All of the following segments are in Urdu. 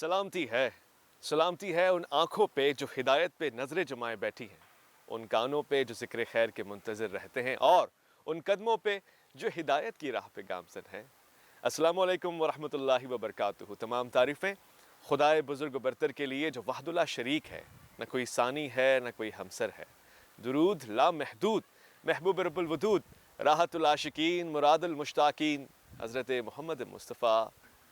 سلامتی ہے ان آنکھوں پہ جو ہدایت پہ نظریں جمائے بیٹھی ہیں، ان کانوں پہ جو ذکر خیر کے منتظر رہتے ہیں، اور ان قدموں پہ جو ہدایت کی راہ پہ گامزن ہیں۔ السلام علیکم ورحمۃ اللہ وبرکاتہ۔ تمام تعریفیں خدائے بزرگ و برتر کے لیے جو وحد اللہ شریک ہے، نہ کوئی ثانی ہے نہ کوئی ہمسر ہے۔ درود لا محدود محبوب رب الودود، راحت العاشقین مراد المشتاقین، حضرت محمد مصطفیٰ،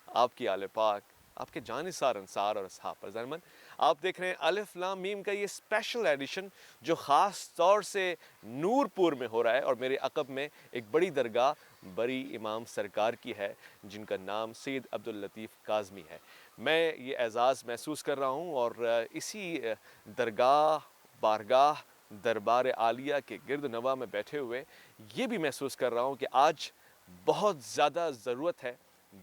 آپ کی آل پاک، آپ کے جانثار انصار اور اصحاب پر ضرمن۔ آپ دیکھ رہے ہیں الف لام میم کا یہ اسپیشل ایڈیشن جو خاص طور سے نور پور میں ہو رہا ہے، اور میرے عقب میں ایک بڑی درگاہ بری امام سرکار کی ہے جن کا نام سید عبداللطیف کاظمی ہے۔ میں یہ اعزاز محسوس کر رہا ہوں، اور اسی درگاہ بارگاہ دربار عالیہ کے گرد نواح میں بیٹھے ہوئے یہ بھی محسوس کر رہا ہوں کہ آج بہت زیادہ ضرورت ہے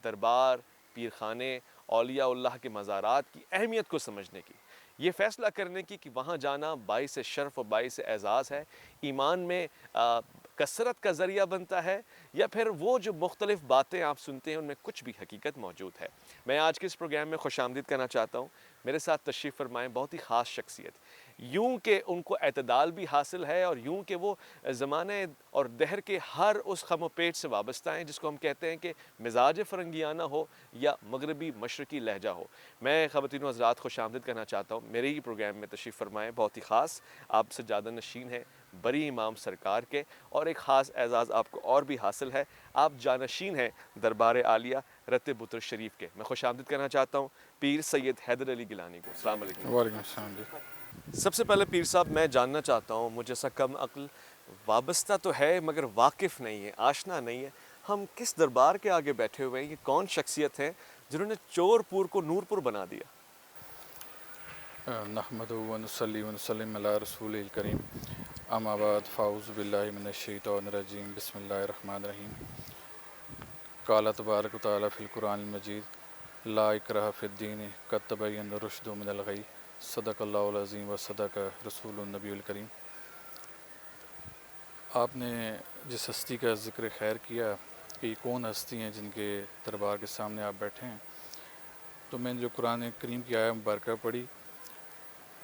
دربار، پیرخانے، اولیاء اللہ کے مزارات کی اہمیت کو سمجھنے کی، یہ فیصلہ کرنے کی کہ وہاں جانا باعث شرف و باعث اعزاز ہے، ایمان میں کثرت کا ذریعہ بنتا ہے، یا پھر وہ جو مختلف باتیں آپ سنتے ہیں ان میں کچھ بھی حقیقت موجود ہے۔ میں آج کے اس پروگرام میں خوش آمدید کرنا چاہتا ہوں، میرے ساتھ تشریف فرمائیں بہت ہی خاص شخصیت، یوں کہ ان کو اعتدال بھی حاصل ہے، اور یوں کہ وہ زمانے اور دہر کے ہر اس خم و پیٹ سے وابستہ ہیں جس کو ہم کہتے ہیں کہ مزاج فرنگیانہ ہو یا مغربی مشرقی لہجہ ہو۔ میں خواتین و حضرات خوش آمدید کرنا چاہتا ہوں، میرے ہی پروگرام میں تشریف فرمائیں بہت ہی خاص آپ سے زیادہ نشین ہیں بری امام سرکار کے، اور ایک خاص اعزاز آپ کو اور بھی حاصل ہے، آپ جانشین ہیں دربار عالیہ رتب بطر شریف کے۔ میں خوش آمدید کرنا چاہتا ہوں پیر سید حیدر علی گیلانی کو۔ السلام علیکم۔ وعلیکم السلام جی۔ سب سے پہلے پیر صاحب میں جاننا چاہتا ہوں، مجھ جیسا کم عقل وابستہ تو ہے مگر واقف نہیں ہے، آشنا نہیں ہے، ہم کس دربار کے آگے بیٹھے ہوئے ہیں؟ یہ کون شخصیت ہے جنہوں نے چور پور کو نور پور بنا دیا؟ نحمد و نصلی و نسلم علی رسول الکریم، اما بعد فاعوذ باللہ من الشیطان الرجیم، بسم اللہ الرحمن الرحیم۔ قال تبارک و تعالی فی القرآن المجید، لا اکراہ فی الدین قد تبین الرشد من الغی، صدق اللہ العظیم و صدق رسول النبی الکریم۔ آپ نے جس ہستی کا ذکر خیر کیا کہ یہ کون ہستی ہیں جن کے دربار کے سامنے آپ بیٹھے ہیں، تو میں نے جو قرآن کریم کی آیت مبارکہ پڑھی،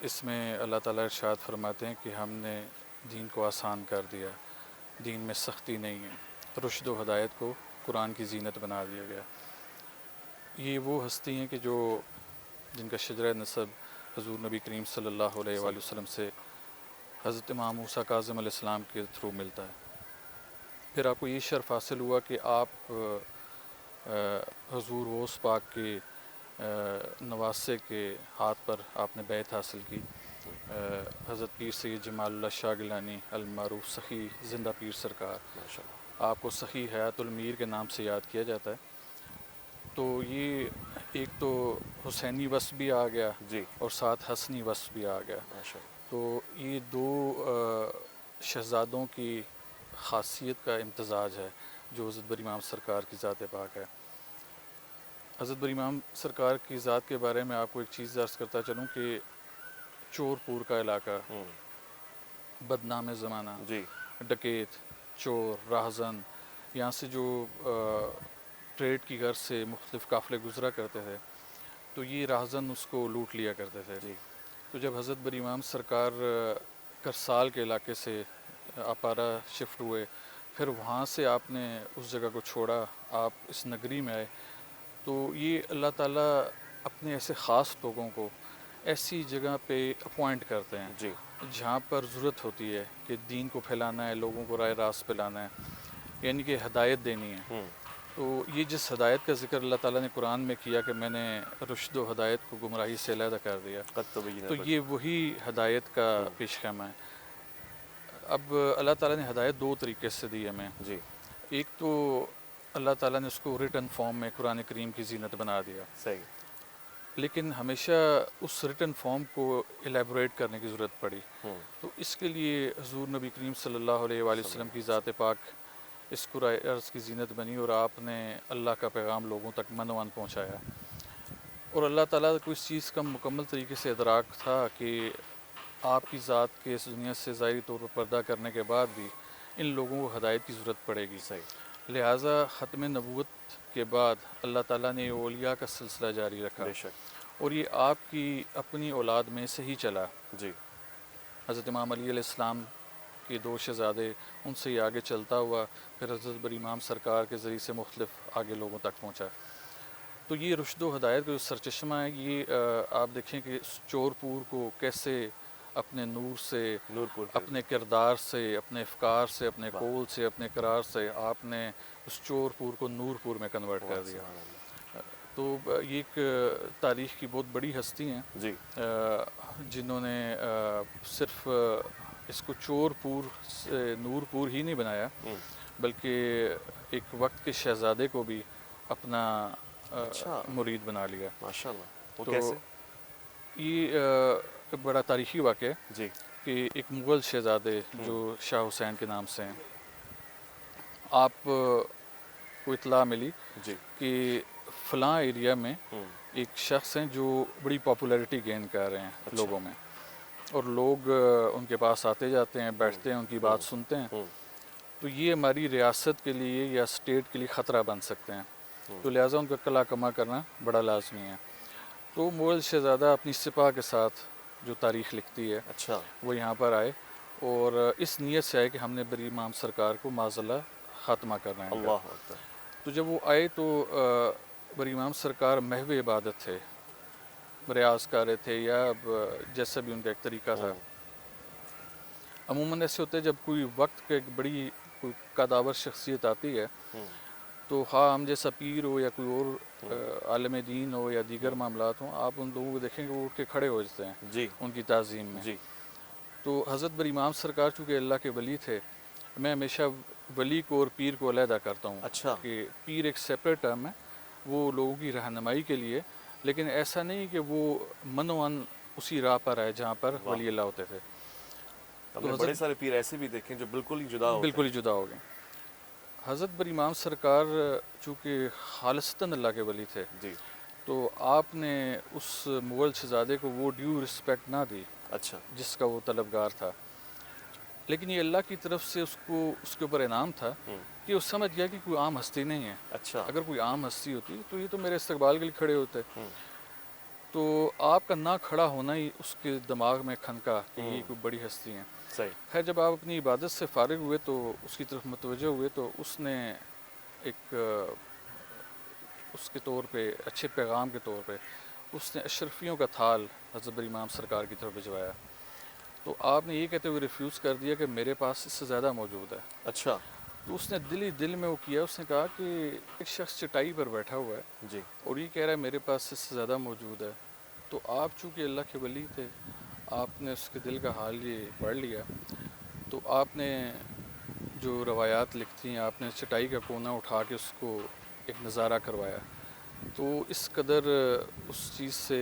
اس میں اللہ تعالیٰ ارشاد فرماتے ہیں کہ ہم نے دین کو آسان کر دیا، دین میں سختی نہیں ہے، رشد و ہدایت کو قرآن کی زینت بنا دیا گیا۔ یہ وہ ہستی ہیں کہ جن کا شجرہ نسب حضور نبی کریم صلی اللہ علیہ وآلہ وسلم سے حضرت امام موسیٰ کاظم علیہ السلام کے تھرو ملتا ہے۔ پھر آپ کو یہ شرف حاصل ہوا کہ آپ حضور غوث پاک کے نواسے کے ہاتھ پر آپ نے بیعت حاصل کی۔ حضرت پیر سید جمال اللہ شاہ گیلانی المعروف سخی زندہ پیر سرکار، آپ کو سخی حیات المیر کے نام سے یاد کیا جاتا ہے۔ تو یہ ایک تو حسینی وصف بھی آ گیا جی، اور ساتھ حسنی وصف بھی آ گیا۔ تو یہ دو شہزادوں کی خاصیت کا امتزاج ہے جو حضرت بری امام سرکار کی ذات پاک ہے۔ حضرت بری امام سرکار کی ذات کے بارے میں آپ کو ایک چیز عرض کرتا چلوں کہ چور پور کا علاقہ، بدنام زمانہ، جی، ڈکیت، چور، راہزن، یہاں سے جو ٹریڈ کی غرض سے مختلف قافلے گزرا کرتے تھے، تو یہ راہزن اس کو لوٹ لیا کرتے تھے۔ جی، تو جب حضرت بری امام سرکار کرسال کے علاقے سے اپارا شفٹ ہوئے، پھر وہاں سے آپ نے اس جگہ کو چھوڑا، آپ اس نگری میں آئے، تو یہ اللہ تعالیٰ اپنے ایسے خاص لوگوں کو ایسی جگہ پہ اپوائنٹ کرتے ہیں جی، جہاں پر ضرورت ہوتی ہے کہ دین کو پھیلانا ہے، لوگوں کو راہ راست پلانا ہے، یعنی کہ ہدایت دینی ہے۔ تو یہ جس ہدایت کا ذکر اللہ تعالیٰ نے قرآن میں کیا کہ میں نے رشد و ہدایت کو گمراہی سے علیحدہ کر دیا، تو یہ وہی ہدایت کا پیش خیمہ ہے۔ اب اللہ تعالیٰ نے ہدایت دو طریقے سے دی ہمیں۔ جی، ایک تو اللہ تعالیٰ نے اس کو ریٹن فارم میں قرآن کریم کی زینت بنا دیا، صحیح، لیکن ہمیشہ اس ریٹن فارم کو ایلیبوریٹ کرنے کی ضرورت پڑی۔ تو اس کے لیے حضور نبی کریم صلی اللہ علیہ وآلہ وسلم کی ذات پاک اس قرآن عرض کی زینت بنی، اور آپ نے اللہ کا پیغام لوگوں تک منوان پہنچایا۔ اور اللہ تعالیٰ کو اس چیز کا مکمل طریقے سے ادراک تھا کہ آپ کی ذات کے اس دنیا سے ظاہری طور پر پردہ کرنے کے بعد بھی ان لوگوں کو ہدایت کی ضرورت پڑے گی۔ لہٰذا ختم نبوت کے بعد اللہ تعالیٰ نے اولیاء کا سلسلہ جاری رکھا، اور یہ آپ کی اپنی اولاد میں سے ہی چلا. جی حضرت امام علی علیہ السلام کے 2 شہزادے، ان سے یہ آگے چلتا ہوا پھر حضرت بر امام سرکار کے ذریعے سے مختلف آگے لوگوں تک پہنچا. تو یہ رشد و ہدایت کا جو سرچشمہ ہے، یہ آپ دیکھیں کہ اس چور پور کو کیسے اپنے نور سے، نور پور کے اپنے کردار سے، اپنے افکار سے، اپنے واہ. قول سے، اپنے قرار سے آپ نے اس چور پور کو نور پور میں کنورٹ واہ، کر دیا. سبحان اللہ. تو یہ ایک تاریخ کی بہت بڑی ہستی ہیں جی جنہوں نے صرف اس کو چور پور سے نور پور ہی نہیں بنایا، بلکہ ایک وقت کے شہزادے کو بھی اپنا اچھا مرید بنا لیا. ماشاء اللہ. وہ تو کیسے؟ یہ ایک بڑا تاریخی واقعہ ہے جی کہ ایک مغل شہزادے جو شاہ حسین کے نام سے ہیں، آپ کو اطلاع ملی جی کہ فلاں ایریا میں ایک شخص ہیں جو بڑی پاپولیرٹی گین کر رہے ہیں اچھا. لوگوں میں، اور لوگ ان کے پاس آتے جاتے ہیں، بیٹھتے ہیں، ان کی بات سنتے ہیں. تو یہ ہماری ریاست کے لیے یا اسٹیٹ کے لیے خطرہ بن سکتے ہیں، تو لہٰذا ان کا قلع کما کرنا بڑا لازمی ہے. تو مغل شہزادہ اپنی سپاہ کے ساتھ جو تاریخ لکھتی ہے اچھا وہ یہاں پر آئے، اور اس نیت سے آئے کہ ہم نے بری امام سرکار کو معذلہ خاتمہ کرنا ہے ان کا. اللہ اکبر. تو جب وہ آئے تو بری امام سرکار محو عبادت تھے، ریاض کر رہے تھے یا جیسا بھی ان کا ایک طریقہ تھا. عموماً ایسے ہوتے ہیں جب کوئی وقت کے ایک بڑی کوئی قداور شخصیت آتی ہے تو خواہ ہم جیسا پیر ہو یا کوئی اور عالم دین ہو یا دیگر معاملات ہوں، آپ ان لوگوں کو دیکھیں گے وہ اٹھ کے کھڑے ہو جاتے ہیں جی ان کی تعظیم میں. جی تو حضرت بر امام سرکار چونکہ اللہ کے ولی تھے، میں ہمیشہ ولی کو اور پیر کو علیحدہ کرتا ہوں اچھا کہ پیر ایک سیپریٹ ٹرم ہے، وہ لوگوں کی رہنمائی کے لیے، لیکن ایسا نہیں کہ وہ منوان اسی راہ پر آئے جہاں پر واہ. ولی اللہ ہوتے تھے. ہم تو نے حضرت بڑے سارے پیر ایسے بھی دیکھے ہیں جو بالکل ہی جدا ہوتے بالکل ہی جدا ہو گئے. حضرت بر امام سرکار چونکہ خالصتاً اللہ کے ولی تھے، ہیں. جی تو آپ نے اس مغل شہزادے کو وہ ڈیو رسپیکٹ نہ دی اچھا جس کا وہ طلبگار تھا، لیکن یہ اللہ کی طرف سے اس کے اوپر انعام تھا کہ وہ سمجھ گیا کہ کوئی عام ہستی نہیں ہے. اچھا اگر کوئی عام ہستی ہوتی تو یہ تو میرے استقبال کے لیے کھڑے ہوتے. تو آپ کا نہ کھڑا ہونا ہی اس کے دماغ میں کھنکا کہ یہ کوئی بڑی ہستی ہیں. صحیح. خیر جب آپ اپنی عبادت سے فارغ ہوئے تو اس کی طرف متوجہ ہوئے تو اس نے ایک اس کے طور پہ اچھے پیغام کے طور پہ اس نے اشرفیوں کا تھال حضرت بر امام سرکار کی طرف بھجوایا. تو آپ نے یہ کہتے ہوئے ریفیوز کر دیا کہ میرے پاس اس سے زیادہ موجود ہے. اچھا تو اس نے دل ہی دل میں وہ کیا، اس نے کہا کہ ایک شخص چٹائی پر بیٹھا ہوا ہے جی اور یہ کہہ رہا ہے میرے پاس اس سے زیادہ موجود ہے. تو آپ چونکہ اللہ کے ولی تھے، آپ نے اس کے دل کا حال یہ پڑھ لیا. تو آپ نے جو روایات لکھتی ہیں، آپ نے چٹائی کا کونا اٹھا کے اس کو ایک نظارہ کروایا. تو اس قدر اس چیز سے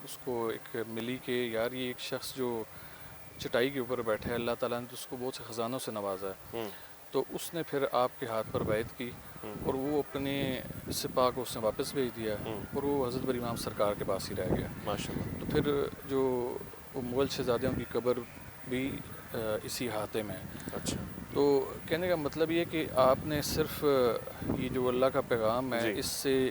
اس کو ایک ملی کہ یار یہ ایک شخص جو چٹائی کے اوپر بیٹھا ہے، اللہ تعالیٰ نے تو اس کو بہت سے خزانوں سے نوازا ہے. تو اس نے پھر آپ کے ہاتھ پر بیعت کی اور وہ اپنے سپاہ کو اس نے واپس بھیج دیا اور وہ حضرت بر امام سرکار کے پاس ہی رہ گیا. ماشاء اللہ. تو پھر جو وہ مغل شہزادیوں کی قبر بھی اسی احاطے میں ہے. اچھا تو کہنے کا مطلب یہ کہ آپ نے صرف یہ جو اللہ کا پیغام ہے جی اس سے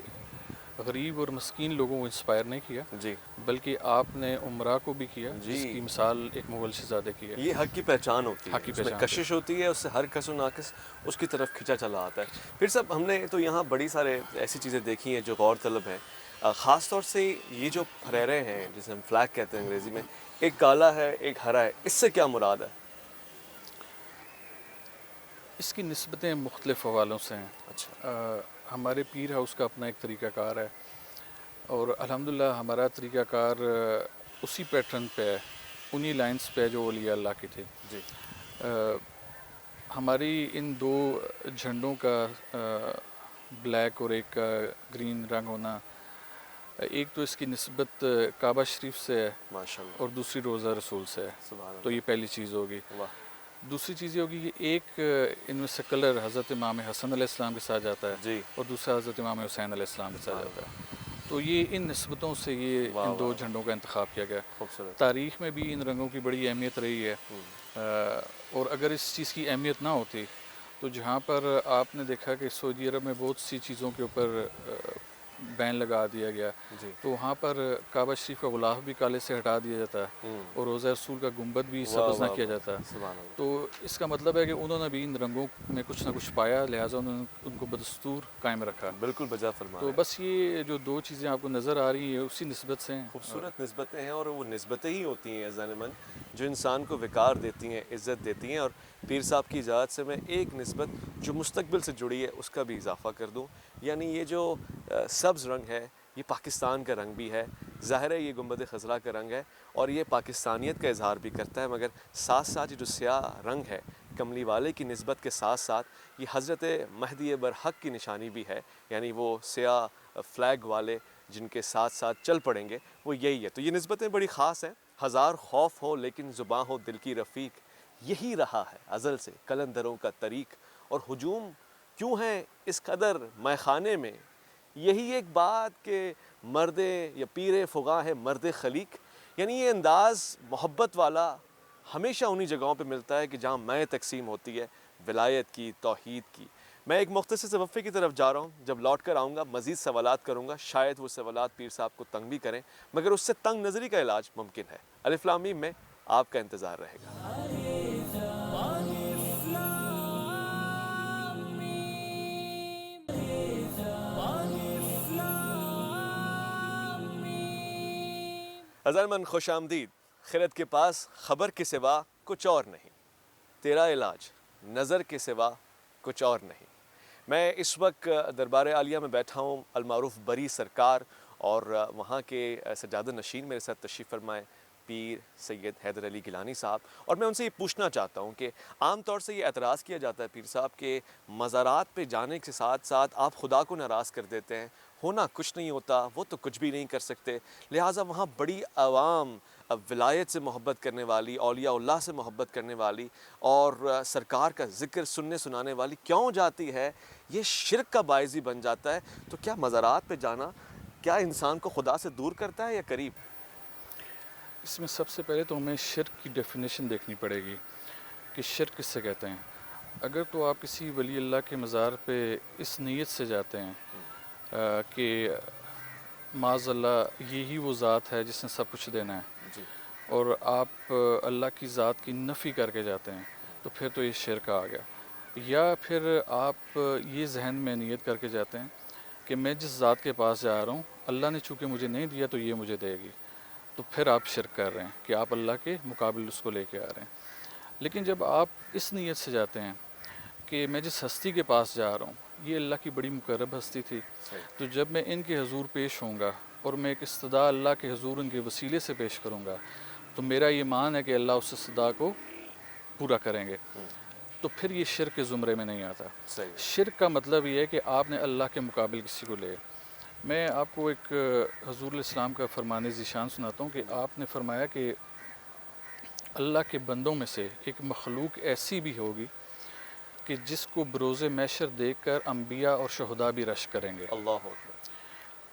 غریب اور مسکین لوگوں کو انسپائر نہیں کیا، جی بلکہ آپ نے عمرہ کو بھی کیا جی. جس کی مثال ایک مغل شہزادے کی ہے. یہ حق کی پہچان ہوتی ہے، حق کی اس میں پہچان کشش ہوتی ہے، اس سے ہر کس و ناقص اس کی طرف کھنچا چلا آتا ہے. پھر صاحب ہم نے تو یہاں بڑی سارے ایسی چیزیں دیکھی ہیں جو غور طلب ہیں. خاص طور سے یہ جو پھریرے ہیں جسے ہم فلیگ کہتے ہیں انگریزی میں، ایک کالا ہے ایک ہرا ہے، اس سے کیا مراد ہے؟ اس کی نسبتیں مختلف حوالوں سے ہیں. اچھا ہمارے پیر ہاؤس کا اپنا ایک طریقہ کار ہے اور الحمدللہ ہمارا طریقہ کار اسی پیٹرن پہ ہے، انہی لائنز پہ جو اولیاء اللہ کی تھی. جی ہماری ان دو جھنڈوں کا بلیک اور ایک کا گرین رنگ ہونا، ایک تو اس کی نسبت کعبہ شریف سے ہے ماشاء اللہ. اور دوسری روضہ رسول سے ہے. سبحان تو یہ اللہ. پہلی چیز ہوگی. واہ. دوسری چیز یہ ہوگی کہ ایک ان میں سے کلر حضرت امام حسن علیہ السلام کے ساتھ جاتا ہے جی اور دوسرا حضرت امام حسین علیہ السلام کے ساتھ جاتا ہے. تو یہ ان نسبتوں سے یہ واہ ان دو واہ جھنڈوں کا انتخاب کیا گیا. خوبصورت. تاریخ میں بھی ان رنگوں کی بڑی اہمیت رہی ہے، اور اگر اس چیز کی اہمیت نہ ہوتی تو جہاں پر آپ نے دیکھا کہ سعودی عرب میں بہت سی چیزوں کے اوپر بین لگا دیا گیا، جی تو وہاں پر کعبہ شریف کا غلاف بھی کالے سے ہٹا دیا جاتا ہے اور روضہ رسول کا گنبد بھی سبز نہ کیا جاتا ہے۔ سبحان اللہ۔ تو اس کا مطلب ہے کہ انہوں نے بھی ان رنگوں میں کچھ نہ کچھ پایا، لہٰذا انہوں نے ان کو بدستور قائم رکھا۔ بالکل بجا فرما تو رہے ہیں۔ بس یہ جو دو چیزیں آپ کو نظر آ رہی ہیں اسی نسبت سے ہیں۔ خوبصورت نسبتیں ہیں، اور وہ نسبتیں ہی ہوتی ہیں عزیزان من جو انسان کو وقار دیتی ہیں، عزت دیتی ہیں۔ اور پیر صاحب کی اجازت سے میں ایک نسبت جو مستقبل سے جڑی ہے اس کا بھی اضافہ کر دوں، یعنی یہ جو سبز رنگ ہے یہ پاکستان کا رنگ بھی ہے، ظاہر ہے یہ گنبد خضرا کا رنگ ہے اور یہ پاکستانیت کا اظہار بھی کرتا ہے، مگر ساتھ ساتھ یہ جو سیاہ رنگ ہے کملی والے کی نسبت کے ساتھ ساتھ یہ حضرت مہدی برحق کی نشانی بھی ہے، یعنی وہ سیاہ فلیگ والے جن کے ساتھ ساتھ چل پڑیں گے وہ یہی ہے۔ تو یہ نسبتیں بڑی خاص ہیں۔ ہزار خوف ہو لیکن زباں ہو دل کی رفیق، یہی رہا ہے ازل سے قلندروں کا طریق، اور ہجوم کیوں ہیں اس قدر مے خانے میں، یہی ایک بات کہ مرد یا پیر فغاں ہے مرد خلیق، یعنی یہ انداز محبت والا ہمیشہ انہی جگہوں پہ ملتا ہے کہ جہاں میں تقسیم ہوتی ہے ولایت کی، توحید کی۔ میں ایک مختصر سے وقفے کی طرف جا رہا ہوں، جب لوٹ کر آؤں گا مزید سوالات کروں گا، شاید وہ سوالات پیر صاحب کو تنگ بھی کریں، مگر اس سے تنگ نظری کا علاج ممکن ہے۔ الف لام میم میں آپ کا انتظار رہے گا۔ عزیزان من خوش آمدید۔ خرد کے پاس خبر کے سوا کچھ اور نہیں، تیرا علاج نظر کے سوا کچھ اور نہیں۔ میں اس وقت دربار عالیہ میں بیٹھا ہوں، المعروف بری سرکار اور وہاں کے سجادہ نشین میرے ساتھ تشریف فرمائے پیر سید حیدر علی گیلانی صاحب، اور میں ان سے یہ پوچھنا چاہتا ہوں کہ عام طور سے یہ اعتراض کیا جاتا ہے پیر صاحب کہ مزارات پہ جانے کے ساتھ ساتھ آپ خدا کو ناراض کر دیتے ہیں، ہونا کچھ نہیں ہوتا، وہ تو کچھ بھی نہیں کر سکتے، لہٰذا وہاں بڑی عوام ولایت سے محبت کرنے والی، اولیاء اللہ سے محبت کرنے والی اور سرکار کا ذکر سننے سنانے والی کیوں جاتی ہے؟ یہ شرک کا باعث بھی بن جاتا ہے۔ تو کیا مزارات پہ جانا کیا انسان کو خدا سے دور کرتا ہے یا قریب؟ اس میں سب سے پہلے تو ہمیں شرک کی ڈیفینیشن دیکھنی پڑے گی کہ شرک کس سے کہتے ہیں۔ اگر تو آپ کسی ولی اللہ کے مزار پہ اس نیت سے جاتے ہیں کہ معاذ اللہ یہی وہ ذات ہے جس نے سب کچھ دینا ہے، جی اور آپ اللہ کی ذات کی نفی کر کے جاتے ہیں، تو پھر تو یہ شرک آ گیا۔ یا پھر آپ یہ ذہن میں نیت کر کے جاتے ہیں کہ میں جس ذات کے پاس جا رہا ہوں اللہ نے چونکہ مجھے نہیں دیا تو یہ مجھے دے گی، تو پھر آپ شرک کر رہے ہیں کہ آپ اللہ کے مقابل اس کو لے کے آ رہے ہیں۔ لیکن جب آپ اس نیت سے جاتے ہیں کہ میں جس ہستی کے پاس جا رہا ہوں یہ اللہ کی بڑی مقرب ہستی تھی، تو جب میں ان کے حضور پیش ہوں گا اور میں ایک استدعا اللہ کے حضور ان کے وسیلے سے پیش کروں گا، تو میرا یہ ایمان ہے کہ اللہ اس استدعا کو پورا کریں گے، تو پھر یہ شرک کے زمرے میں نہیں آتا۔ شرک کا مطلب یہ ہے کہ آپ نے اللہ کے مقابل کسی کو لے۔ میں آپ کو ایک حضور علیہ السلام کا فرمان ذیشان سناتا ہوں کہ آپ نے فرمایا کہ اللہ کے بندوں میں سے ایک مخلوق ایسی بھی ہوگی کہ جس کو بروز محشر دیکھ کر انبیاء اور شہداء بھی رشک کریں گے۔ اللہ اکبر۔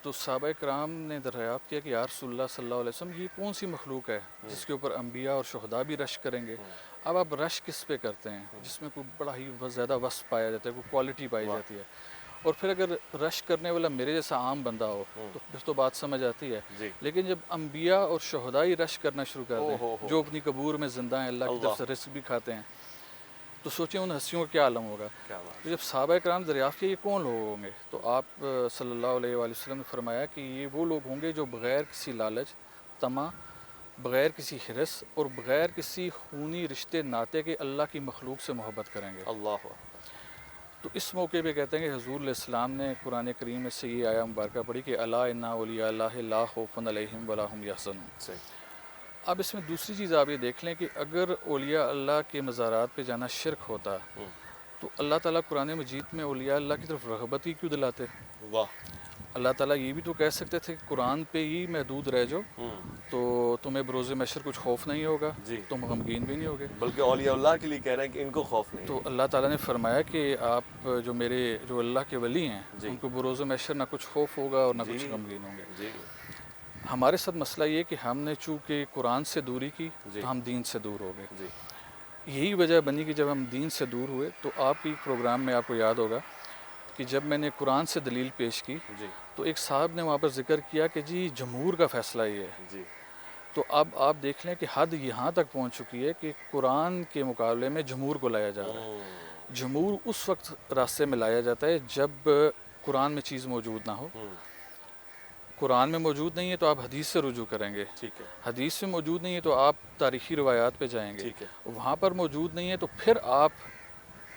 تو صحابہ کرام نے دریافت کیا کہ یا رسول اللہ صلی اللہ علیہ وسلم یہ کون سی مخلوق ہے جس کے اوپر انبیاء اور شہداء بھی رشک کریں گے؟ اب آپ رشک کس پہ کرتے ہیں جس میں کوئی بڑا ہی زیادہ وصف پایا جاتا ہے، کوئی کوالٹی پائی جاتی ہے، اور پھر اگر رشک کرنے والا میرے جیسا عام بندہ ہو تو پھر تو بات سمجھ آتی ہے۔ لیکن جب انبیاء اور شہداء ہی رشک کرنا شروع کر دیں جو اپنی قبور میں زندہ ہیں، اللہ کی طرف سے رزق بھی کھاتے ہیں، تو سوچیں ان ہستیوں کا کیا عالم ہوگا۔ تو جب صحابہ کرام دریافت کیا یہ کون لوگ ہوں گے، تو آپ صلی اللہ علیہ وآلہ وسلم نے فرمایا کہ یہ وہ لوگ ہوں گے جو بغیر کسی لالچ، طمع، بغیر کسی حرص اور بغیر کسی خونی رشتے ناطے کے اللہ کی مخلوق سے محبت کریں گے۔ اللہ تو اس موقع پہ کہتے ہیں کہ حضور علیہ السلام نے قرآن کریم میں سے یہ آیہ مبارکہ پڑھی کہ الا ان اولیاء اللہ لا خوف علیہم ولا هم یحزنون۔ اب اس میں دوسری چیز آپ یہ دیکھ لیں کہ اگر اولیاء اللہ کے مزارات پہ جانا شرک ہوتا تو اللہ تعالیٰ قرآن مجید میں اولیاء اللہ کی طرف رغبت ہی کیوں دلاتے؟ واہ۔ اللہ تعالیٰ یہ بھی تو کہہ سکتے تھے کہ قرآن پہ ہی محدود رہ جاؤ تو تمہیں بروز محشر کچھ خوف نہیں ہوگا، تم غمگین بھی نہیں ہوگے، بلکہ اولیاء اللہ کے لیے کہہ رہے ہیں کہ ان کو خوف نہیں۔ تو اللہ تعالیٰ نے فرمایا کہ آپ جو اللہ کے ولی ہیں ان کو بروز محشر نہ کچھ خوف ہوگا اور نہ کچھ غمگین ہوں گے۔ ہمارے ساتھ مسئلہ یہ کہ ہم نے چونکہ قرآن سے دوری کی تو ہم دین سے دور ہو گئے۔ یہی وجہ بنی کہ جب ہم دین سے دور ہوئے تو آپ کی پروگرام میں آپ کو یاد ہوگا کہ جب میں نے قرآن سے دلیل پیش کی تو تو ایک صاحب نے وہاں پر ذکر کیا کہ جی جمہور کا فیصلہ یہ ہے. جی تو اب آپ دیکھ لیں کہ حد یہاں تک پہنچ چکی ہے کہ قرآن کے مقابلے میں جمہور کو لایا جا رہا ہے. جمہور اس وقت راستے میں لایا جاتا ہے جب قرآن میں چیز موجود نہ ہو. قرآن میں موجود نہیں ہے تو آپ حدیث سے رجوع کریں گے. ٹھیک ہے. حدیث میں موجود نہیں ہے تو آپ تاریخی روایات پہ جائیں گے. ٹھیک ہے. وہاں پر موجود نہیں ہے تو پھر آپ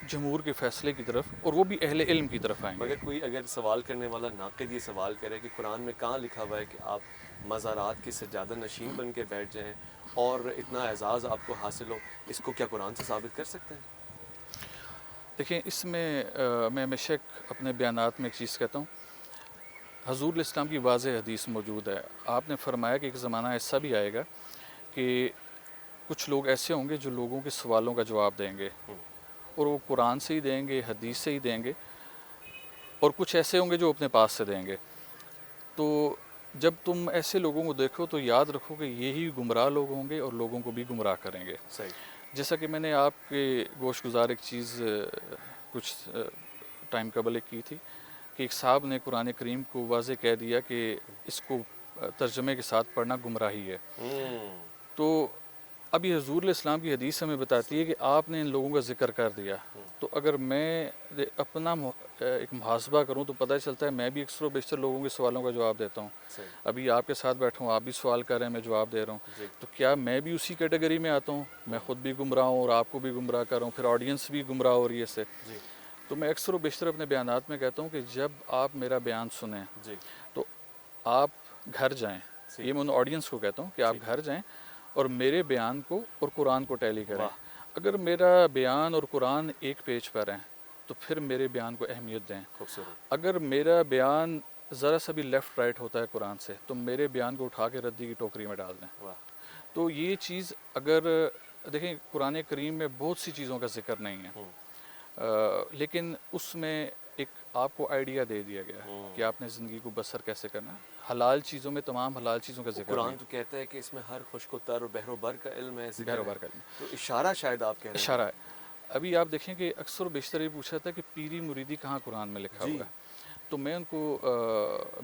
جمہور کے فیصلے کی طرف اور وہ بھی اہل علم کی طرف آئیں گے. مگر کوئی اگر سوال کرنے والا ناقد یہ سوال کرے کہ قرآن میں کہاں لکھا ہوا ہے کہ آپ مزارات کے سجادہ نشین بن کے بیٹھ جائیں اور اتنا اعزاز آپ کو حاصل ہو، اس کو کیا قرآن سے ثابت کر سکتے ہیں؟ دیکھیں اس میں میں ہمیشہ اپنے بیانات میں ایک چیز کہتا ہوں. حضور علیہ السلام کی واضح حدیث موجود ہے. آپ نے فرمایا کہ ایک زمانہ ایسا بھی آئے گا کہ کچھ لوگ ایسے ہوں گے جو لوگوں کے سوالوں کا جواب دیں گے اور وہ قرآن سے ہی دیں گے، حدیث سے ہی دیں گے، اور کچھ ایسے ہوں گے جو اپنے پاس سے دیں گے. تو جب تم ایسے لوگوں کو دیکھو تو یاد رکھو کہ یہی گمراہ لوگ ہوں گے اور لوگوں کو بھی گمراہ کریں گے. صحیح. جیسا کہ میں نے آپ کے گوش گزار ایک چیز کچھ ٹائم قبل ایک کی تھی کہ ایک صاحب نے قرآن کریم کو واضح کہہ دیا کہ اس کو ترجمے کے ساتھ پڑھنا گمراہی ہے. تو اب یہ حضور علیہ السلام کی حدیث ہمیں بتاتی ہے کہ آپ نے ان لوگوں کا ذکر کر دیا. تو اگر میں اپنا ایک محاسبہ کروں تو پتہ چلتا ہے میں بھی اکثر و بیشتر لوگوں کے سوالوں کا جواب دیتا ہوں. ابھی آپ کے ساتھ بیٹھا ہوں، آپ بھی سوال کر رہے ہیں، میں جواب دے رہا ہوں. تو کیا میں بھی اسی کیٹیگری میں آتا ہوں؟ میں خود بھی گمراہ ہوں اور آپ کو بھی گمراہ کر رہا ہوں، پھر آڈینس بھی گمراہ ہو رہی ہے اس سے. تو میں اکثر و بیشتر اپنے بیانات میں کہتا ہوں کہ جب آپ میرا بیان سنیں تو آپ گھر جائیں. یہ میں ان آڈینس کو کہتا ہوں کہ آپ گھر جائیں اور میرے بیان کو اور قرآن کو ٹیلی کریں. اگر میرا بیان اور قرآن ایک پیج پر ہیں تو پھر میرے بیان کو اہمیت دیں. اگر میرا بیان ذرا سا بھی لیفٹ رائٹ ہوتا ہے قرآن سے تو میرے بیان کو اٹھا کے ردی کی ٹوکری میں ڈال دیں. تو یہ چیز اگر دیکھیں قرآن کریم میں بہت سی چیزوں کا ذکر نہیں ہے، لیکن اس میں ایک آپ کو آئیڈیا دے دیا گیا کہ آپ نے زندگی کو بسر کیسے کرنا ہے. حلال چیزوں میں تمام حلال چیزوں کا ذکر نہیں. قرآن تو کہتا ہے کہ اس میں ہر خشک و تر اور بحر و بر کا علم ہے، ذکر بہر و ہے. بر کا علم. تو اشارہ شاید آپ کہہ رہے ہیں. اشارہ ہے. ابھی آپ دیکھیں کہ اکثر و بیشتر یہ پوچھا تھا کہ پیری مریدی کہاں قرآن میں لکھا ہوا ہے. تو میں ان کو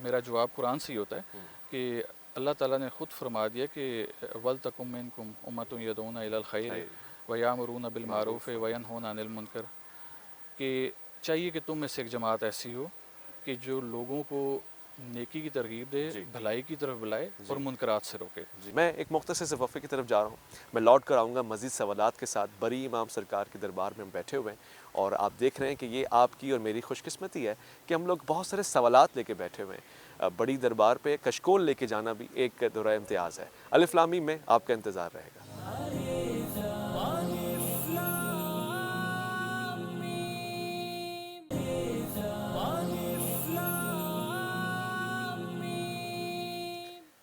میرا جواب قرآن سے ہی ہوتا ہے کہ اللہ تعالیٰ نے خود فرما دیا کہ وَلْتَكُم مِّنكُمْ أُمَّةٌ يَدْعُونَ إِلَى الْخَيْرِ وَيَأْمُرُونَ بِالْمَعْرُوفِ وَيَنْهُونَ عَنِ الْمُنكَرِ. کہ چاہیے کہ تم میں سے ایک جماعت ایسی ہو کہ جو لوگوں کو نیکی کی ترغیب دے، بھلائی کی طرف بلائے اور منکرات سے روکے. میں ایک مختصر سے وقفے کی طرف جا رہا ہوں. میں لوٹ کر آؤں گا مزید سوالات کے ساتھ. بری امام سرکار کے دربار میں ہم بیٹھے ہوئے ہیں اور آپ دیکھ رہے ہیں کہ یہ آپ کی اور میری خوش قسمتی ہے کہ ہم لوگ بہت سارے سوالات لے کے بیٹھے ہوئے ہیں. بڑی دربار پہ کشکول لے کے جانا بھی ایک دورہ امتیاز ہے. الف لام میم میں آپ کا انتظار رہے گا.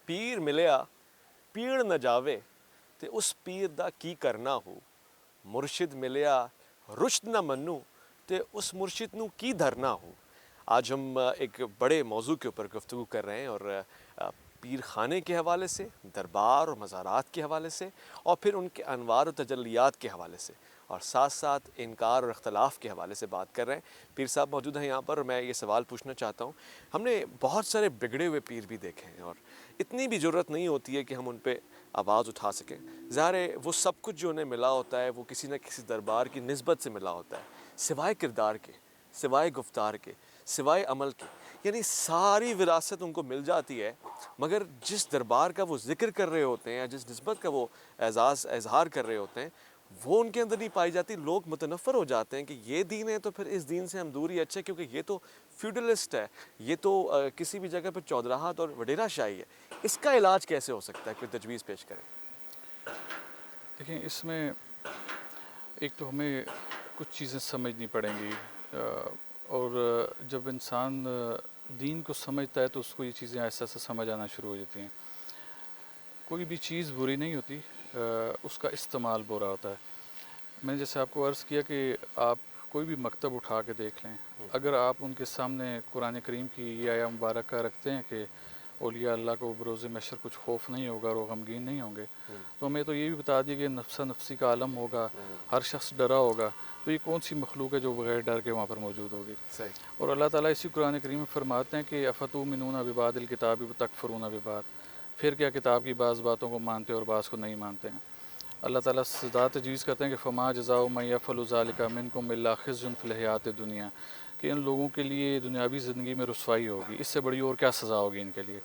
پیر ملیا پیڑ نہ جاوے تے اس پیر دا کی کرنا ہو. مرشد ملیا رشد نہ منو تے اس مرشد نو کی دھرنا ہو. آج ہم ایک بڑے موضوع کے اوپر گفتگو کر رہے ہیں اور پیر خانے کے حوالے سے، دربار اور مزارات کے حوالے سے، اور پھر ان کے انوار و تجلیات کے حوالے سے، اور ساتھ ساتھ انکار اور اختلاف کے حوالے سے بات کر رہے ہیں. پیر صاحب موجود ہیں یہاں پر اور میں یہ سوال پوچھنا چاہتا ہوں. ہم نے بہت سارے بگڑے ہوئے پیر بھی دیکھے ہیں اور اتنی بھی ضرورت نہیں ہوتی ہے کہ ہم ان پہ آواز اٹھا سکیں. ظاہر ہے وہ سب کچھ جو انہیں ملا ہوتا ہے وہ کسی نہ کسی دربار کی نسبت سے ملا ہوتا ہے، سوائے کردار کے، سوائے گفتار کے، سوائے عمل کے. یعنی ساری وراثت ان کو مل جاتی ہے، مگر جس دربار کا وہ ذکر کر رہے ہوتے ہیں یا جس نسبت کا وہ اظہار کر رہے ہوتے ہیں وہ ان کے اندر نہیں پائی جاتی. لوگ متنفر ہو جاتے ہیں کہ یہ دین ہے تو پھر اس دین سے ہم دور ہی اچھے، کیونکہ یہ تو فیوڈلسٹ ہے، یہ تو کسی بھی جگہ پہ چودراہت اور وڈیرا شاہی ہے. اس کا علاج کیسے ہو سکتا ہے؟ کوئی تجویز پیش کریں. دیکھیں اس میں ایک تو ہمیں کچھ چیزیں سمجھنی پڑیں گی، اور جب انسان دین کو سمجھتا ہے تو اس کو یہ چیزیں ایسا ایسا سمجھ آنا شروع ہو جاتی ہیں. کوئی بھی چیز بری نہیں ہوتی، اس کا استعمال برا ہوتا ہے. میں نے جیسے آپ کو عرض کیا کہ آپ کوئی بھی مکتب اٹھا کے دیکھ لیں، اگر آپ ان کے سامنے قرآن کریم کی یہ آیہ مبارکہ رکھتے ہیں کہ اولیاء اللہ کو بروز محشر کچھ خوف نہیں ہوگا اور وہ غمگین نہیں ہوں گے، تو ہمیں تو یہ بھی بتا دیا کہ نفسہ نفسی کا عالم ہوگا، ہر شخص ڈرا ہوگا، تو یہ کون سی مخلوق ہے جو بغیر ڈر کے وہاں پر موجود ہوگی؟ صحیح. اور اللہ تعالیٰ اسی قرآن کریم میں فرماتے ہیں کہ افتؤمنون ببعض الکتاب وتکفرون ببعض، پھر کیا کتاب کی بعض باتوں کو مانتے اور بعض کو نہیں مانتے ہیں؟ اللہ تعالیٰ سزا تجویز کرتے ہیں کہ فما جزاء من یفعل ذلک منکم الا خزی فی الحیات الدنیا، کہ ان لوگوں کے لیے دنیاوی زندگی میں رسوائی ہوگی، اس سے بڑی اور کیا سزا ہوگی ان کے لیے؟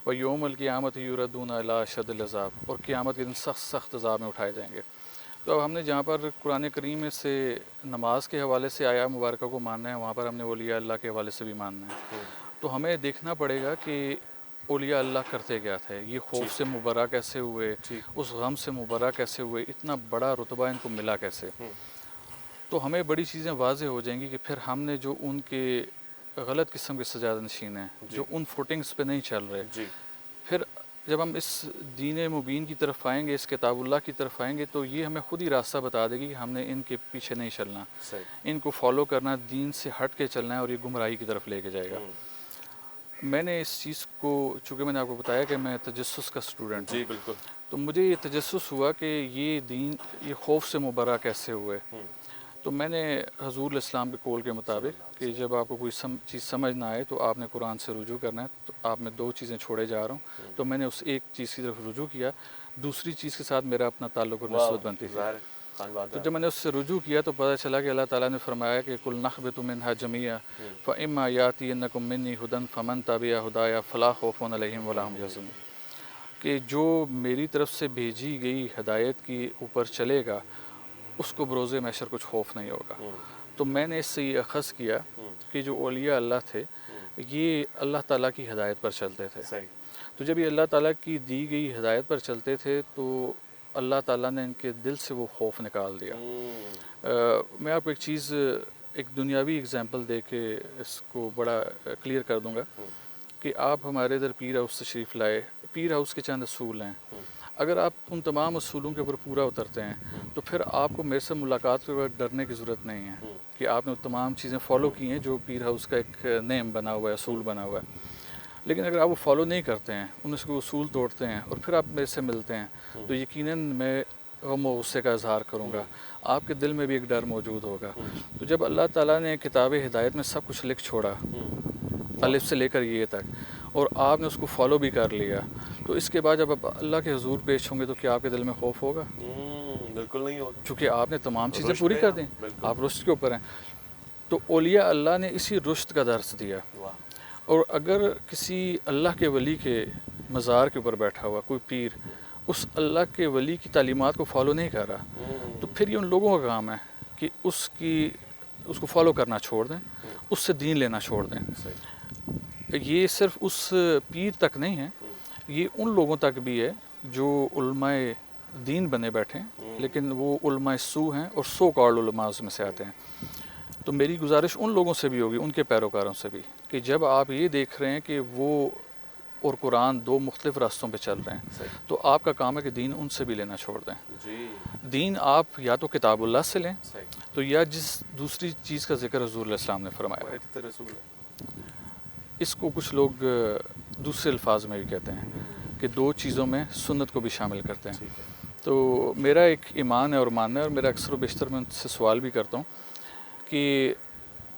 ویوم القیامت یردون الی اشد العذاب، اور قیامت کے دن سخت سخت عذاب میں اٹھائے جائیں گے. تو اب ہم نے جہاں پر قرآن کریم میں سے نماز کے حوالے سے آیا مبارکہ کو ماننا ہے، وہاں پر ہم نے اولیاء اللہ کے حوالے سے بھی ماننا ہے. تو ہمیں دیکھنا پڑے گا کہ اولیاء اللہ کرتے کیا تھے، یہ خوف سے مبرہ کیسے ہوئے، اس غم سے مبرہ کیسے ہوئے، اتنا بڑا رتبہ ان کو ملا کیسے. تو ہمیں بڑی چیزیں واضح ہو جائیں گی کہ پھر ہم نے جو ان کے غلط قسم کے سجادہ نشین ہیں، جو ان فوٹنگز پہ نہیں چل رہے، پھر جب ہم اس دین مبین کی طرف آئیں گے، اس کتاب اللہ کی طرف آئیں گے، تو یہ ہمیں خود ہی راستہ بتا دے گی کہ ہم نے ان کے پیچھے نہیں چلنا، ان کو فالو کرنا، دین سے ہٹ کے چلنا ہے، اور یہ گمراہی کی طرف لے کے جائے گا. میں نے اس چیز کو، چونکہ میں نے آپ کو بتایا کہ میں تجسس کا اسٹوڈنٹ ہوں، بالکل. تو مجھے یہ تجسس ہوا کہ یہ دین، یہ خوف سے مبرہ کیسے ہوئے. تو میں نے حضور الاسلام کے قول کے مطابق کہ جب آپ کو کوئی چیز سمجھ نہ آئے تو آپ نے قرآن سے رجوع کرنا ہے. تو آپ میں 2 چیزیں چھوڑے جا رہا ہوں، تو میں نے اس ایک چیز کی طرف رجوع کیا، دوسری چیز کے ساتھ میرا اپنا تعلق اور نسبت بنتی تھی. تو جب میں نے اس سے رجوع کیا تو پتہ چلا کہ اللہ تعالیٰ نے فرمایا کہ قُلْ نَهْبِطُ مِنْهَا جَمِيعًا فَإِمَّا يَأْتِيَنَّكُم مِّنِّي هُدًى فَمَن تَبِعَ هُدَايَ فَلَا خَوْفٌ عَلَيْهِمْ وَلَا هُمْ يَحْزَنُونَ، کہ جو میری طرف سے بھیجی گئی ہدایت کی اوپر چلے گا اس کو بروز محشر کچھ خوف نہیں ہوگا. تو میں نے اس سے یہ اخذ کیا کہ جو اولیاء اللہ تھے یہ اللہ تعالیٰ کی ہدایت پر چلتے تھے. تو جب یہ اللہ تعالیٰ کی دی گئی ہدایت پر چلتے تھے تو اللہ تعالیٰ نے ان کے دل سے وہ خوف نکال دیا. میں آپ کو ایک چیز، ایک دنیاوی اگزامپل دے کے اس کو بڑا کلیئر کر دوں گا کہ آپ ہمارے ادھر پیر ہاؤس تشریف لائے. پیر ہاؤس کے چند اصول ہیں، اگر آپ ان تمام اصولوں کے اوپر پورا اترتے ہیں تو پھر آپ کو میرے سے ملاقات کے وقت ڈرنے کی ضرورت نہیں ہے کہ آپ نے وہ تمام چیزیں فالو کی ہیں جو پیر ہاؤس کا ایک نیم بنا ہوا ہے، اصول بنا ہوا ہے. لیکن اگر آپ وہ فالو نہیں کرتے ہیں، ان کو اصول توڑتے ہیں اور پھر آپ میرے سے ملتے ہیں، تو یقیناً میں غم و غصے کا اظہار کروں گا، آپ کے دل میں بھی ایک ڈر موجود ہوگا. تو جب اللہ تعالیٰ نے کتاب ہدایت میں سب کچھ لکھ چھوڑا، الف سے لے کر یہ تک، اور آپ نے اس کو فالو بھی کر لیا، تو اس کے بعد جب آپ اللہ کے حضور پیش ہوں گے تو کیا آپ کے دل میں خوف ہوگا؟ بالکل نہیں ہوگا، چونکہ آپ نے تمام چیزیں پوری کر دیں، آپ رشد کے اوپر ہیں. تو اولیاء اللہ نے اسی رشد کا درس دیا. اور اگر کسی اللہ کے ولی کے مزار کے اوپر بیٹھا ہوا کوئی پیر اس اللہ کے ولی کی تعلیمات کو فالو نہیں کر رہا، تو پھر یہ ان لوگوں کا کام ہے کہ اس کو فالو کرنا چھوڑ دیں، اس سے دین لینا چھوڑ دیں. یہ صرف اس پیر تک نہیں ہے، یہ ان لوگوں تک بھی ہے جو علماء دین بنے بیٹھے ہیں لیکن وہ علماء سو ہیں اور سو کارڈ علماء میں سے آتے ہیں. تو میری گزارش ان لوگوں سے بھی ہوگی، ان کے پیروکاروں سے بھی، کہ جب آپ یہ دیکھ رہے ہیں کہ وہ اور قرآن 2 مختلف راستوں پہ چل رہے ہیں، تو آپ کا کام ہے کہ دین ان سے بھی لینا چھوڑ دیں. دین آپ یا تو کتاب اللہ سے لیں، تو یا جس دوسری چیز کا ذکر حضور علیہ السلام نے فرمایا. اس کو کچھ لوگ دوسرے الفاظ میں بھی کہتے ہیں کہ 2 چیزوں میں سنت کو بھی شامل کرتے ہیں. تو میرا ایک ایمان ہے اور ماننا ہے، اور میرا اکثر و بیشتر میں ان سے سوال بھی کرتا ہوں کہ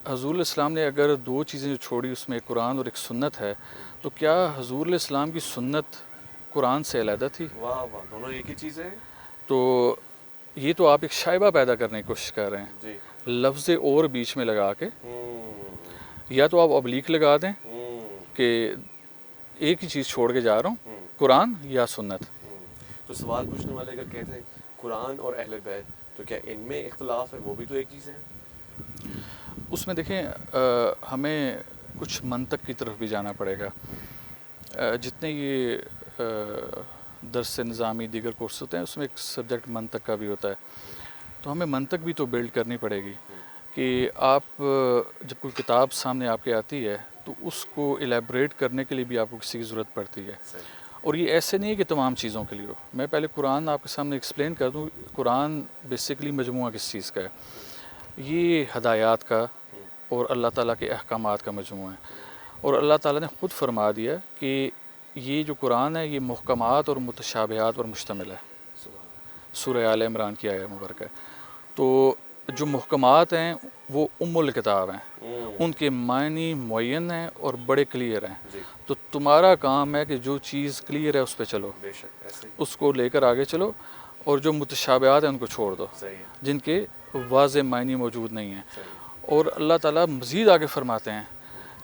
حضور علیہ السلام نے اگر 2 چیزیں جو چھوڑی اس میں ایک قرآن اور ایک سنت ہے، تو کیا حضور علیہ السلام کی سنت قرآن سے علیحدہ تھی؟ واہ واہ، دونوں ایک ہی چیز ہے. تو یہ تو آپ ایک شائبہ پیدا کرنے کی کوشش کر رہے ہیں، لفظ اور بیچ میں لگا کے. یا تو آپ ابلیغ لگا دیں کہ ایک ہی چیز چھوڑ کے جا رہا ہوں، قرآن یا سنت. تو سوال پوچھنے والے اگر کہتے ہیں قرآن اور اہل بیت، تو کیا ان میں اختلاف ہے؟ وہ بھی تو ایک چیز ہے. اس میں دیکھیں ہمیں کچھ منطق کی طرف بھی جانا پڑے گا. جتنے یہ درس نظامی دیگر کورس ہوتے ہیں اس میں ایک سبجیکٹ منطق کا بھی ہوتا ہے، تو ہمیں منطق بھی تو بلڈ کرنی پڑے گی کہ آپ جب کوئی کتاب سامنے آپ کے آتی ہے تو اس کو الیبریٹ کرنے کے لیے بھی آپ کو کسی کی ضرورت پڑتی ہے. اور یہ ایسے نہیں ہے کہ تمام چیزوں کے لیے ہو. میں پہلے قرآن آپ کے سامنے ایکسپلین کر دوں. قرآن بیسیکلی مجموعہ کس چیز کا ہے؟ یہ ہدایات کا اور اللہ تعالیٰ کے احکامات کا مجموعہ ہے. اور اللہ تعالیٰ نے خود فرما دیا کہ یہ جو قرآن ہے یہ محکمات اور متشابہات پر مشتمل ہے. سورہ آل عمران کی آیت مبارکہ ہے. تو جو محکمات ہیں وہ الکتاب ہیں، ان کے معنی معین ہیں اور بڑے کلیئر ہیں. تو تمہارا کام ہے کہ جو چیز کلیئر ہے اس پہ چلو، اس کو لے کر آگے چلو، اور جو متشابہات ہیں ان کو چھوڑ دو جن کے واضح معنی موجود نہیں ہیں. اور اللہ تعالیٰ مزید آگے فرماتے ہیں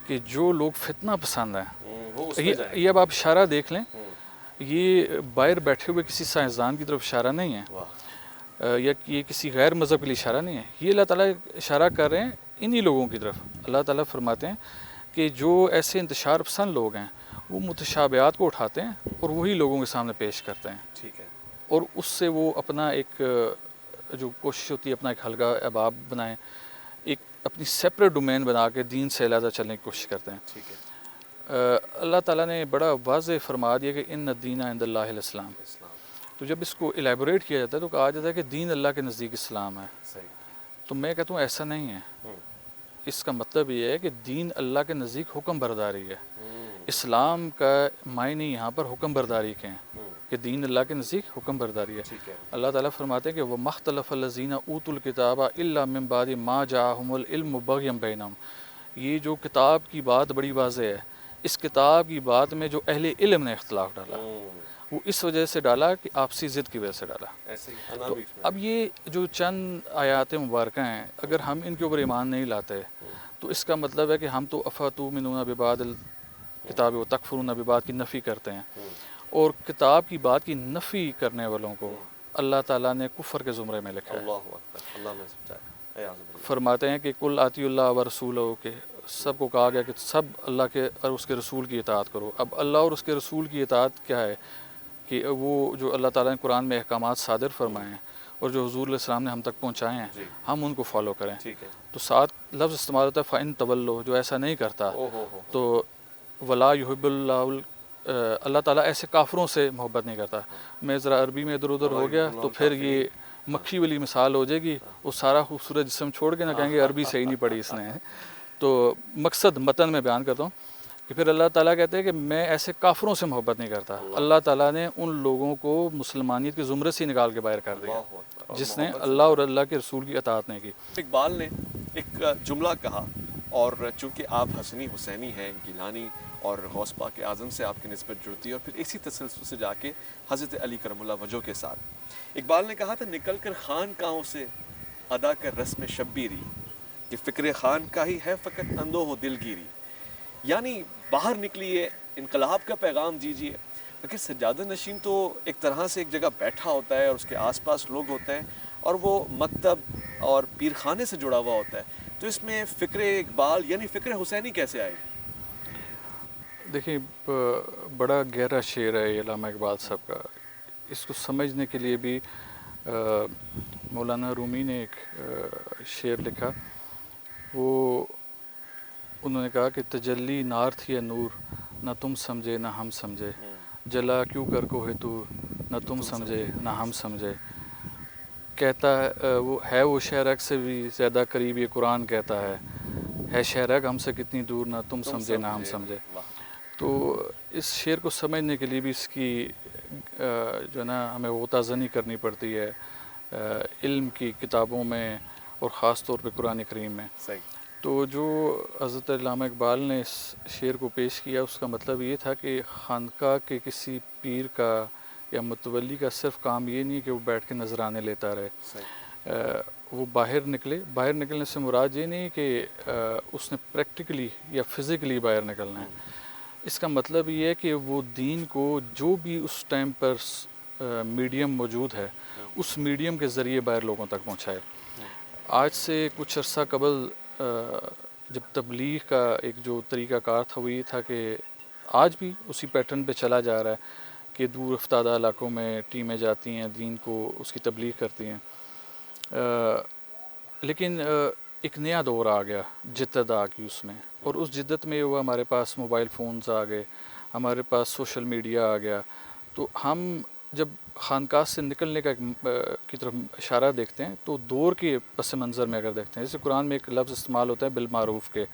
کہ جو لوگ فتنہ پسند ہیں، یہ اب آپ اشارہ دیکھ لیں، یہ باہر بیٹھے ہوئے کسی سائنسدان کی طرف اشارہ نہیں ہے، یا یہ کسی غیر مذہب کے لیے اشارہ نہیں ہے. یہ اللہ تعالیٰ اشارہ کر رہے ہیں انہی لوگوں کی طرف. اللہ تعالیٰ فرماتے ہیں کہ جو ایسے انتشار پسند لوگ ہیں وہ متشابہات کو اٹھاتے ہیں اور وہی لوگوں کے سامنے پیش کرتے ہیں. ٹھیک ہے. اور اس سے وہ اپنا ایک جو کوشش ہوتی ہے اپنا ایک حلقہ احباب بنائیں، ایک اپنی سیپریٹ ڈومین بنا کے دین سے علیحدہ چلنے کی کوشش کرتے ہیں. ٹھیک ہے. اللہ تعالیٰ نے بڑا واضح فرما دیا کہ ان الدین عند اللہ الاسلام. تو جب اس کو الیبوریٹ کیا جاتا ہے تو کہا جاتا ہے کہ دین اللہ کے نزدیک اسلام ہے. تو میں کہتا ہوں ایسا نہیں ہے. اس کا مطلب یہ ہے کہ دین اللہ کے نزدیک حکم برداری ہے. اسلام کا معنی یہاں پر حکم برداری کے ہیں کہ دین اللہ کے نزدیک حکم برداری ہے. اللہ تعالیٰ فرماتے ہیں کہ وَمَا اخْتَلَفَ الَّذِينَ أُوتُوا الْكِتَابَ إِلَّا مِن بَعْدِ مَا جَاءَهُمُ الْعِلْمُ بَغْيًا بَيْنَهُمْ. یہ جو کتاب کی بات بڑی واضح ہے. اس کتاب کی بات میں جو اہل علم نے اختلاف ڈالا وہ اس وجہ سے ڈالا کہ آپسی ضد کی وجہ سے ڈالا. تو اب یہ جو چند آیات مبارکہ ہیں اگر ہم ان کے اوپر ایمان نہیں لاتے تو اس کا مطلب ہے کہ ہم تو افتؤمنون ببعض الکتاب وتکفرون ببعض کی نفی کرتے ہیں، اور کتاب کی بات کی نفی کرنے والوں کو اللہ تعالیٰ نے کفر کے زمرے میں لکھا ہے. فرماتے ہیں کہ کل آتی اللہ و رسولہ، کہ سب کو کہا گیا کہ سب اللہ کے اور اس کے رسول کی اطاعت کرو. اب اللہ اور اس کے رسول کی اطاعت کیا ہے کہ وہ جو اللہ تعالیٰ نے قرآن میں احکامات صادر فرمائے ہیں اور جو حضور علیہ السلام نے ہم تک پہنچائے ہیں ہم ان کو فالو کریں. تو ساتھ لفظ استعمال ہوتا ہے فَإِن تَوَلَّوْا، جو ایسا نہیں کرتا تو وَلَا يُحِبُّ اللَّهُ، اللہ تعالیٰ ایسے کافروں سے محبت نہیں کرتا. میں ذرا عربی میں ادھر ادھر ہو گیا تو پھر یہ مکھی والی مثال ہو جائے گی، وہ سارا خوبصورت جسم چھوڑ کے نہ کہیں گے عربی صحیح نہیں پڑھی اس نے. تو مقصد متن میں بیان کرتا ہوں کہ پھر اللہ تعالیٰ کہتے ہیں کہ میں ایسے کافروں سے محبت نہیں کرتا. اللہ تعالیٰ نے ان لوگوں کو مسلمانیت کے زمرے سے نکال کے باہر کر دیا جس نے اللہ اور اللہ کے رسول کی اطاعت نہیں کی. اقبال نے ایک جملہ کہا، اور چونکہ آپ حسنی حسینی ہیں، گیلانی اور غوث پاک اعظم سے آپ کی نسبت جڑتی ہے، اور پھر اسی تسلسل سے جا کے حضرت علی کرم اللہ وجہ کے ساتھ اقبال نے کہا تھا نکل کر خانقاہوں سے ادا کر رسم شبیری، کہ فکر خان کا ہی ہے فقط اندوہ و دلگیری. یعنی باہر نکلیے، انقلاب کا پیغام دیجیے. لیکن سجادہ نشین تو ایک طرح سے ایک جگہ بیٹھا ہوتا ہے اور اس کے آس پاس لوگ ہوتے ہیں اور وہ مکتب اور پیر خانے سے جڑا ہوا ہوتا ہے. تو اس میں فکر اقبال یعنی فکر حسینی کیسے آئے؟ دیکھیں بڑا گہرا شعر ہے یہ علامہ اقبال صاحب کا. اس کو سمجھنے کے لیے بھی مولانا رومی نے ایک شعر لکھا. وہ انہوں نے کہا کہ تجلی نار تھی نور، نہ تم سمجھے نہ ہم سمجھے، جلا کیوں کر کو ہے تو نہ تم سمجھے نہ ہم سمجھے. کہتا ہے وہ شہرک سے بھی زیادہ قریب یہ قرآن کہتا ہے شہرک ہم سے کتنی دور، نہ تم سمجھے نہ ہم سمجھے. تو اس شعر کو سمجھنے کے لیے بھی اس کی جو ہے نا ہمیں غوطہ زنی کرنی پڑتی ہے علم کی کتابوں میں اور خاص طور پہ قرآن کریم میں. تو جو حضرت علامہ اقبال نے اس شعر کو پیش کیا اس کا مطلب یہ تھا کہ خانقاہ کے کسی پیر کا یا متولی کا صرف کام یہ نہیں کہ وہ بیٹھ کے نذرانے لیتا رہے. وہ باہر نکلنے سے مراد یہ نہیں کہ اس نے پریکٹیکلی یا فزیکلی باہر نکلنا ہے. اس کا مطلب یہ ہے کہ وہ دین کو جو بھی اس ٹائم پر میڈیم موجود ہے اس میڈیم کے ذریعے باہر لوگوں تک پہنچائے. آج سے کچھ عرصہ قبل جب تبلیغ کا ایک جو طریقہ کار تھا وہ یہ تھا کہ آج بھی اسی پیٹرن پہ چلا جا رہا ہے کہ دور افتادہ علاقوں میں ٹیمیں جاتی ہیں دین کو اس کی تبلیغ کرتی ہیں. لیکن ایک نیا دور آ گیا، جدت آ گئی اس میں، اور اس جدت میں وہ ہمارے پاس موبائل فونز آ گئے، ہمارے پاس سوشل میڈیا آ گیا. تو ہم جب خانقاہ سے نکلنے کا کی طرف اشارہ دیکھتے ہیں تو دور کے پس منظر میں اگر دیکھتے ہیں، جیسے قرآن میں ایک لفظ استعمال ہوتا ہے بالمعروف کے،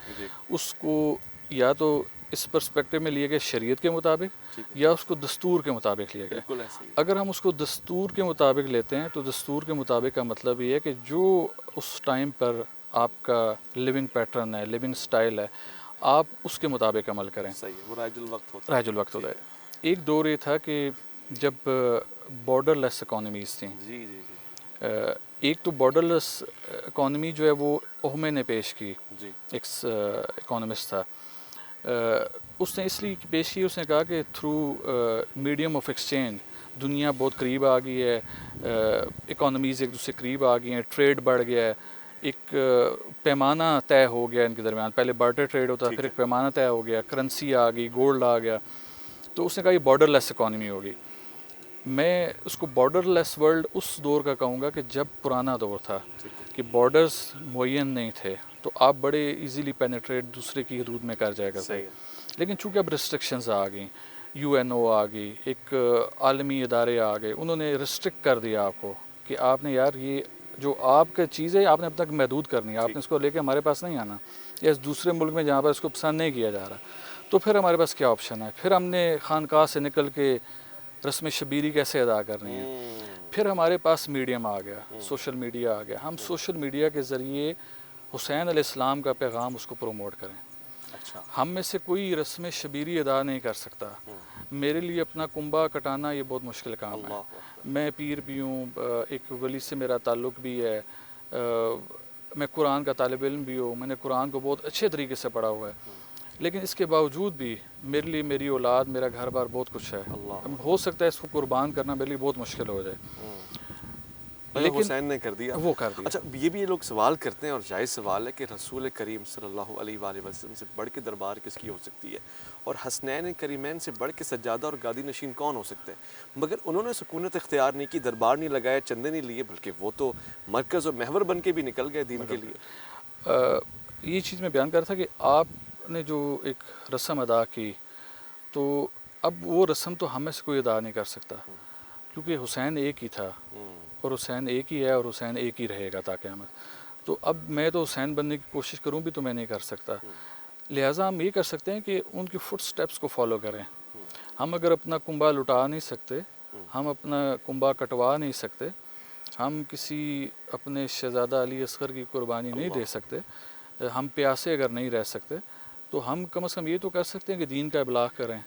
اس کو یا تو اس پرسپیکٹو میں لیے گئے شریعت کے مطابق یا اس کو دستور کے مطابق لیے گئے؟ بالکل ایسے ہی اگر ہم اس کو دستور کے مطابق لیتے ہیں تو دستور کے مطابق کا مطلب یہ ہے کہ جو اس ٹائم پر آپ کا لیونگ پیٹرن ہے، لیونگ سٹائل ہے، آپ اس کے مطابق عمل کریں. صحیح ہے، وہ رائج الوقت ہوتا رائج الوقت ہوتا ہے. ایک دور یہ تھا کہ جب بارڈر لیس اکانومیز تھیں. جی جی جی ایک تو بارڈر لیس اکانومی جو ہے وہ اوہمے نے پیش کی، جی ایک اکانومسٹ تھا. اس نے اس لیے پیش کی، اس نے کہا کہ تھرو میڈیم آف ایکسچینج دنیا بہت قریب آ گئی ہے، اکانومیز ایک دوسرے قریب آ گئی ہیں، ٹریڈ بڑھ گیا ہے، ایک پیمانہ طے ہو گیا ان کے درمیان. پہلے بارٹر ٹریڈ ہوتا، پھر ایک پیمانہ طے ہو گیا، کرنسی آ گئی، گولڈ آ گیا. تو اس نے کہا یہ بارڈر لیس اکانومی ہوگی. میں اس کو بارڈر لیس ورلڈ اس دور کا کہوں گا کہ جب پرانا دور تھا کہ بارڈرز معین نہیں تھے تو آپ بڑے ایزیلی پینیٹریٹ دوسرے کی حدود میں کر جائے کرتے. لیکن چونکہ اب ریسٹرکشنز آ گئیں، یو این او آ گئی، ایک عالمی ادارے آ گئے، انہوں نے ریسٹرکٹ کر دیا آپ کو کہ آپ نے یار یہ جو آپ کا چیز ہے آپ نے اب تک محدود کرنی ہے، آپ نے اس کو لے کے ہمارے پاس نہیں آنا، یا اس دوسرے ملک میں جہاں پر اس کو پسند نہیں کیا جا رہا. تو پھر ہمارے پاس کیا آپشن ہے؟ پھر ہم نے خانقاہ سے نکل کے رسم شبیری کیسے ادا کرنی ہے؟ پھر ہمارے پاس میڈیم آ گیا، سوشل میڈیا آ گیا. ہم سوشل میڈیا کے ذریعے حسین علیہ السلام کا پیغام اس کو پروموٹ کریں. اچھا ہم میں سے کوئی رسم شبیری ادا نہیں کر سکتا. میرے لیے اپنا کنبہ کٹانا یہ بہت مشکل کام ہے. میں پیر بھی ہوں، ایک ولی سے میرا تعلق بھی ہے، میں قرآن کا طالب علم بھی ہوں، میں نے قرآن کو بہت اچھے طریقے سے پڑھا ہوا ہے. لیکن اس کے باوجود بھی میرے لیے میری اولاد، میرا گھر بار بہت کچھ ہے. ہو سکتا ہے اس کو قربان کرنا میرے لیے بہت مشکل ہو جائے، لیکن حسین نے کر دیا. وہ کر دیا. اچھا یہ بھی یہ لوگ سوال کرتے ہیں اور جائز سوال ہے کہ رسول کریم صلی اللہ علیہ وآلہ وسلم سے بڑھ کے دربار کس کی ہو سکتی ہے، اور حسنین کریمین سے بڑھ کے سجادہ اور گادی نشین کون ہو سکتے ہیں؟ مگر انہوں نے سکونت اختیار نہیں کی، دربار نہیں لگائے، چندے نہیں لیے، بلکہ وہ تو مرکز اور محور بن کے بھی نکل گئے دین کے لیے. یہ چیز میں بیان کر رہا تھا کہ آپ نے جو ایک رسم ادا کی، تو اب وہ رسم تو ہم میں سے کوئی ادا نہیں کر سکتا، کیونکہ حسین ایک ہی تھا اور حسین ایک ہی ہے اور حسین ایک ہی رہے گا تا قیامت. تو اب میں تو حسین بننے کی کوشش کروں بھی تو میں نہیں کر سکتا. لہٰذا ہم یہ کر سکتے ہیں کہ ان کی فٹ سٹیپس کو فالو کریں. ہم اگر اپنا کنبہ لٹا نہیں سکتے، ہم اپنا کنبہ کٹوا نہیں سکتے، ہم کسی اپنے شہزادہ علی اصغر کی قربانی نہیں دے سکتے، ہم پیاسے اگر نہیں رہ سکتے، تو ہم کم از کم یہ تو کر سکتے ہیں کہ دین کا ابلاغ کریں.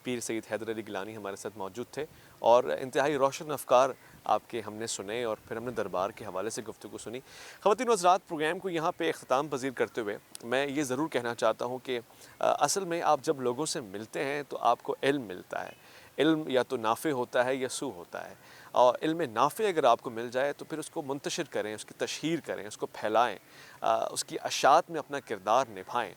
پیر سید حیدر علی گیلانی ہمارے ساتھ موجود تھے اور انتہائی روشن افکار آپ کے ہم نے سنے، اور پھر ہم نے دربار کے حوالے سے گفتگو سنی. خواتین و حضرات، پروگرام کو یہاں پہ اختتام پذیر کرتے ہوئے میں یہ ضرور کہنا چاہتا ہوں کہ اصل میں آپ جب لوگوں سے ملتے ہیں تو آپ کو علم ملتا ہے. علم یا تو نافع ہوتا ہے یا سو ہوتا ہے، اور علم نافع اگر آپ کو مل جائے تو پھر اس کو منتشر کریں، اس کی تشہیر کریں، اس کو پھیلائیں، اس کی اشاعت میں اپنا کردار نبھائیں.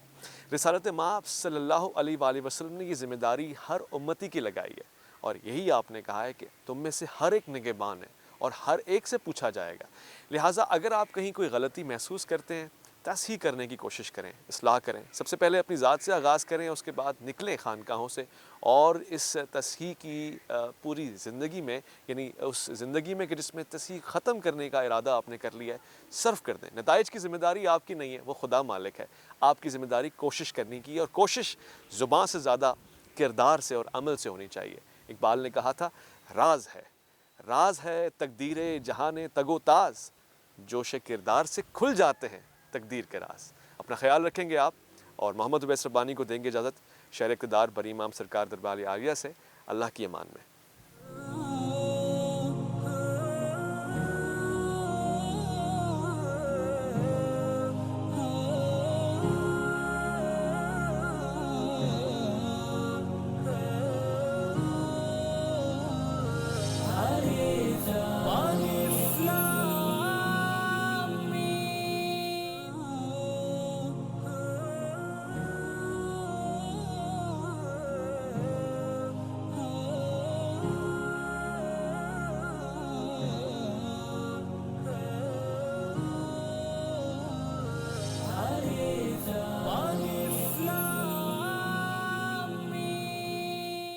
رسالت مآب صلی اللہ علیہ وآلہ وسلم نے یہ ذمہ داری ہر امتی کی لگائی ہے، اور یہی آپ نے کہا ہے کہ تم میں سے ہر ایک نگہبان ہے اور ہر ایک سے پوچھا جائے گا. لہٰذا اگر آپ کہیں کوئی غلطی محسوس کرتے ہیں، تصحیح کرنے کی کوشش کریں، اصلاح کریں. سب سے پہلے اپنی ذات سے آغاز کریں، اس کے بعد نکلیں خانقاہوں سے اور اس تصحیح کی پوری زندگی میں، یعنی اس زندگی میں کہ جس میں تصحیح ختم کرنے کا ارادہ آپ نے کر لیا ہے، صرف کر دیں. نتائج کی ذمہ داری آپ کی نہیں ہے، وہ خدا مالک ہے. آپ کی ذمہ داری کوشش کرنے کی، اور کوشش زبان سے زیادہ کردار سے اور عمل سے ہونی چاہیے. اقبال نے کہا تھا، راز ہے تقدیر جہان تگ و تاز، جوش کردار سے کھل جاتے ہیں تقدیر کے راز. اپنا خیال رکھیں گے آپ، اور محمد عبیس ربانی کو دیں گے اجازت. شہر اقتدار بری امام سرکار دربار عالیہ سے اللہ کی امان میں.